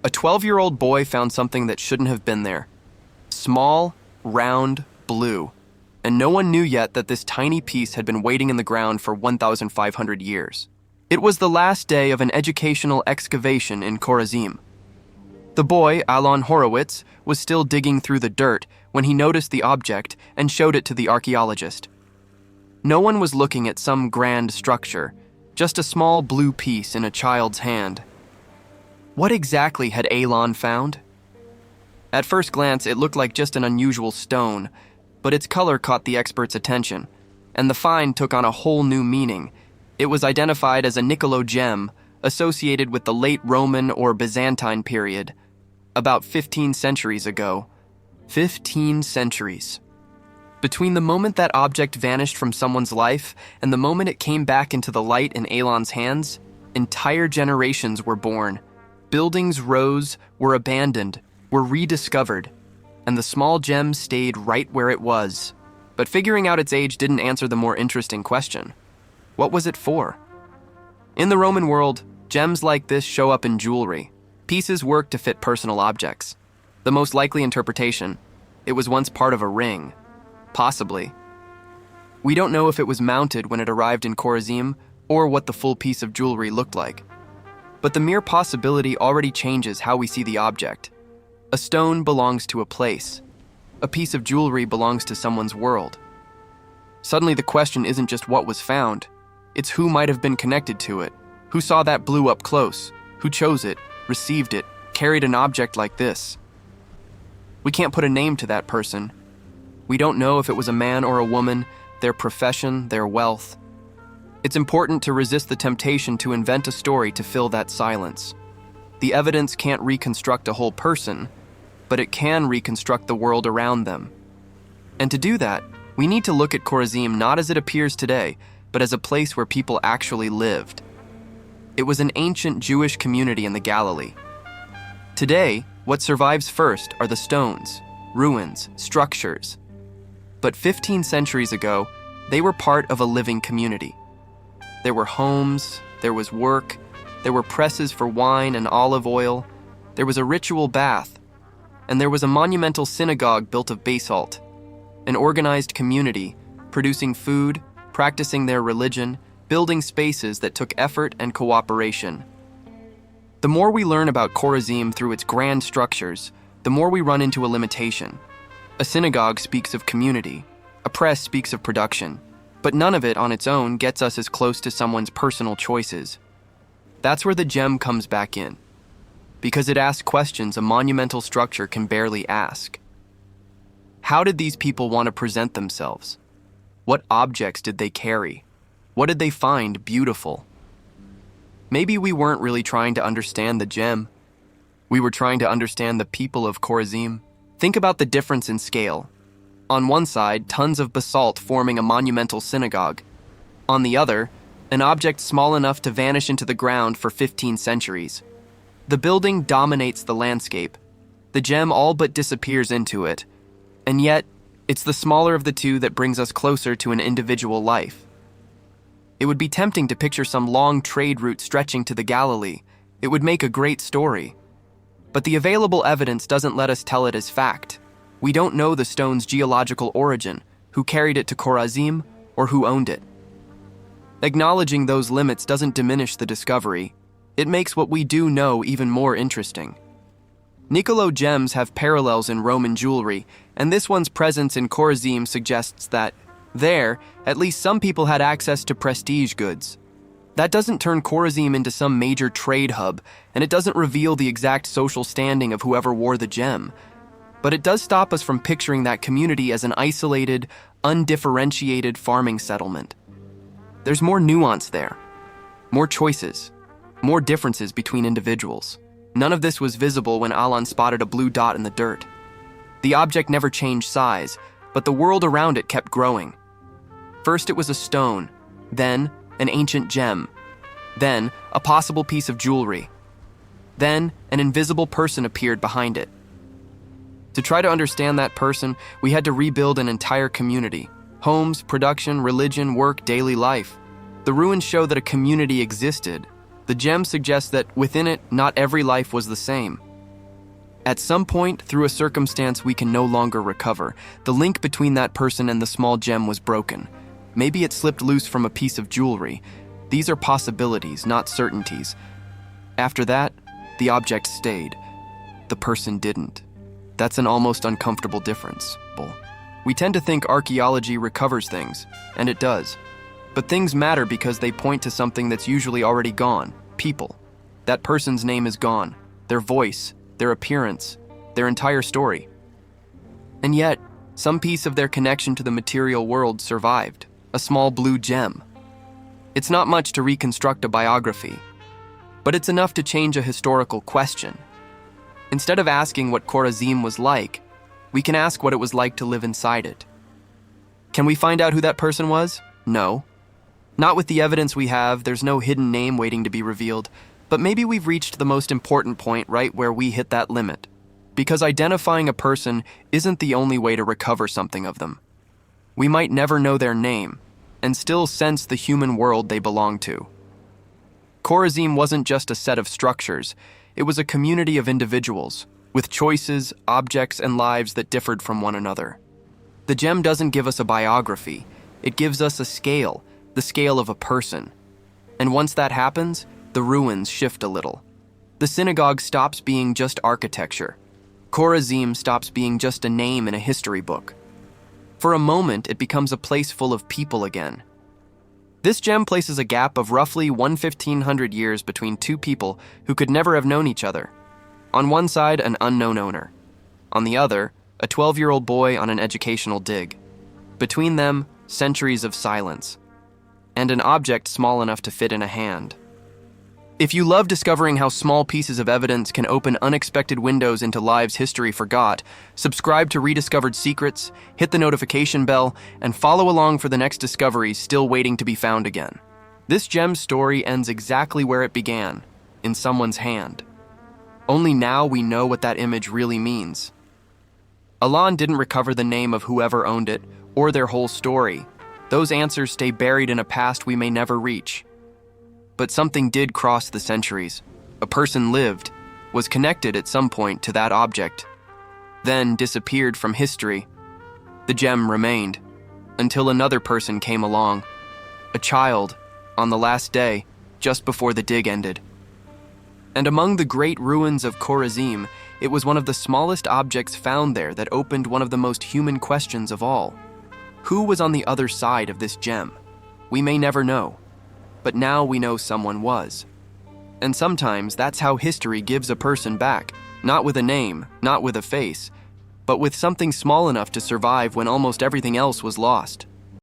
A 12-year-old boy found something that shouldn't have been there. Small, round, blue. And no one knew yet that this tiny piece had been waiting in the ground for 1,500 years. It was the last day of an educational excavation in Korazim. The boy, Alon Horowitz, was still digging through the dirt when he noticed the object and showed it to the archaeologist. No one was looking at some grand structure, just a small blue piece in a child's hand. What exactly had Alon found? At first glance, it looked like just an unusual stone, but its color caught the expert's attention, and the find took on a whole new meaning. It was identified as a Nicolo gem associated with the late Roman or Byzantine period, about 15 centuries ago. 15 centuries. Between the moment that object vanished from someone's life and the moment it came back into the light in Alon's hands, entire generations were born. Buildings rose, were abandoned, were rediscovered, and the small gem stayed right where it was. But figuring out its age didn't answer the more interesting question. What was it for? In the Roman world, gems like this show up in jewelry. Pieces work to fit personal objects. The most likely interpretation, it was once part of a ring. Possibly. We don't know if it was mounted when it arrived in Korazim or what the full piece of jewelry looked like. But the mere possibility already changes how we see the object. A stone belongs to a place. A piece of jewelry belongs to someone's world. Suddenly the question isn't just what was found, it's who might have been connected to it, who saw that blue up close, who chose it, received it, carried an object like this. We can't put a name to that person. We don't know if it was a man or a woman, their profession, their wealth. It's important to resist the temptation to invent a story to fill that silence. The evidence can't reconstruct a whole person, but it can reconstruct the world around them. And to do that, we need to look at Korazim not as it appears today, but as a place where people actually lived. It was an ancient Jewish community in the Galilee. Today, what survives first are the stones, ruins, structures. But 15 centuries ago, they were part of a living community. There were homes, there was work, there were presses for wine and olive oil, there was a ritual bath, and there was a monumental synagogue built of basalt, an organized community, producing food, practicing their religion, building spaces that took effort and cooperation. The more we learn about Korazim through its grand structures, the more we run into a limitation. A synagogue speaks of community, a press speaks of production, but none of it on its own gets us as close to someone's personal choices. That's where the gem comes back in, because it asks questions a monumental structure can barely ask. How did these people want to present themselves? What objects did they carry? What did they find beautiful? Maybe we weren't really trying to understand the gem. We were trying to understand the people of Korazim. Think about the difference in scale. On one side, tons of basalt forming a monumental synagogue. On the other, an object small enough to vanish into the ground for 15 centuries. The building dominates the landscape. The gem all but disappears into it. And yet, it's the smaller of the two that brings us closer to an individual life. It would be tempting to picture some long trade route stretching to the Galilee. It would make a great story. But the available evidence doesn't let us tell it as fact. We don't know the stone's geological origin, who carried it to Korazim, or who owned it. Acknowledging those limits doesn't diminish the discovery. It makes what we do know even more interesting. Nicolo gems have parallels in Roman jewelry, and this one's presence in Korazim suggests that there, at least some people had access to prestige goods. That doesn't turn Korazim into some major trade hub, and it doesn't reveal the exact social standing of whoever wore the gem. But it does stop us from picturing that community as an isolated, undifferentiated farming settlement. There's more nuance there, more choices, more differences between individuals. None of this was visible when Alon spotted a blue dot in the dirt. The object never changed size, but the world around it kept growing. First it was a stone, then an ancient gem, then a possible piece of jewelry. Then an invisible person appeared behind it. To try to understand that person, we had to rebuild an entire community. Homes, production, religion, work, daily life. The ruins show that a community existed. The gem suggests that within it, not every life was the same. At some point, through a circumstance we can no longer recover, the link between that person and the small gem was broken. Maybe it slipped loose from a piece of jewelry. These are possibilities, not certainties. After that, the object stayed. The person didn't. That's an almost uncomfortable difference. We tend to think archaeology recovers things, and it does. But things matter because they point to something that's usually already gone. People. That person's name is gone. Their voice, their appearance, their entire story. And yet, some piece of their connection to the material world survived. A small blue gem. It's not much to reconstruct a biography, but it's enough to change a historical question. Instead of asking what Korazim was like, we can ask what it was like to live inside it. Can we find out who that person was? No. Not with the evidence we have. There's no hidden name waiting to be revealed, but maybe we've reached the most important point right where we hit that limit. Because identifying a person isn't the only way to recover something of them. We might never know their name, and still sense the human world they belong to. Korazim wasn't just a set of structures, it was a community of individuals, with choices, objects, and lives that differed from one another. The gem doesn't give us a biography, it gives us a scale, the scale of a person. And once that happens, the ruins shift a little. The synagogue stops being just architecture. Korazim stops being just a name in a history book. For a moment, it becomes a place full of people again. This gem places a gap of roughly 1,500 years between two people who could never have known each other. On one side, an unknown owner. On the other, a 12-year-old boy on an educational dig. Between them, centuries of silence. And an object small enough to fit in a hand. If you love discovering how small pieces of evidence can open unexpected windows into lives history forgot, subscribe to Rediscovered Secrets, hit the notification bell, and follow along for the next discoveries still waiting to be found again. This gem's story ends exactly where it began, in someone's hand. Only now we know what that image really means. Alon didn't recover the name of whoever owned it, or their whole story. Those answers stay buried in a past we may never reach. But something did cross the centuries. A person lived, was connected at some point to that object, then disappeared from history. The gem remained, until another person came along. A child, on the last day, just before the dig ended. And among the great ruins of Korazim, it was one of the smallest objects found there that opened one of the most human questions of all. Who was on the other side of this gem? We may never know. But now we know someone was. And sometimes that's how history gives a person back, not with a name, not with a face, but with something small enough to survive when almost everything else was lost.